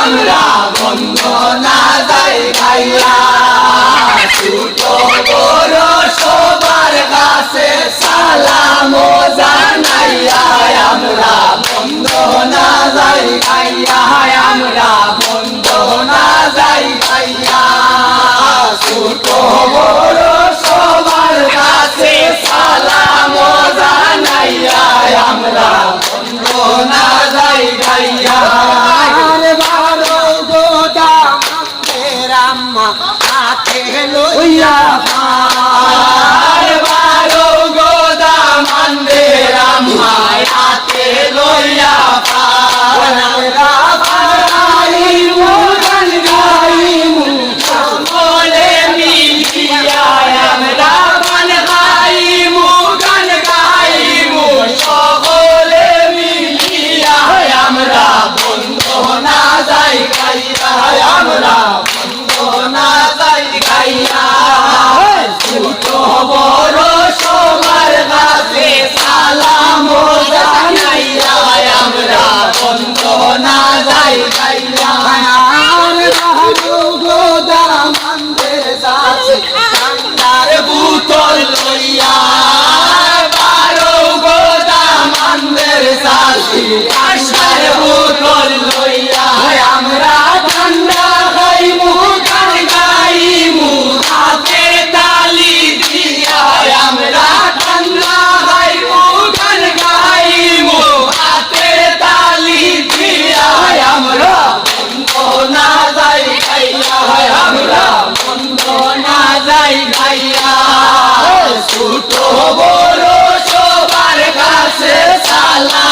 আমরা বন্দনা যাই গাইয়া ছোট বড় সবার কাছে সালাম জানাইয়া আমরা বন্দনা যাই গাইয়া আমরা বন্দনা যাই গাইয়া ছোট বড় সবার কাছে সালাম জানাইয়া আমরা বন্দনা যাই গাইয়া বারো গোদা মন্দের আম্মা হাতে লইয়া বারো গোদা মন্দের আম্মা হাতে লইয়া আমরা গাইমু গান গাইমু সকলে মিলিয়া আমরা গান গাইমু গান গাইমু সকলে মিলিয়া আমরা বন্দনা যাই গাইয়া আমরা বন্দনা যাই গাইয়া ছোট বড় সবার কাছে সালাম জানাইয়া আমরা বন্দনা যাই গাইয়া বারো গোদা মন্দের কাছে ঠান্ডার বোতল লইয়া বারো গোদা মন্দের সাথী আশার বোতল লইয়া আমরা ঠান্ডা খাইমু গান গাইমু হাতে তালি দিয়া আমরা ঠান্ডা খাইমু গান গাইমু হাতে তালি দিয়া আমরা বন্দনা যাই গাইয়া আমরা বন্দনা যাই গাইয়া ছোট বড় সবার কাছে সালাম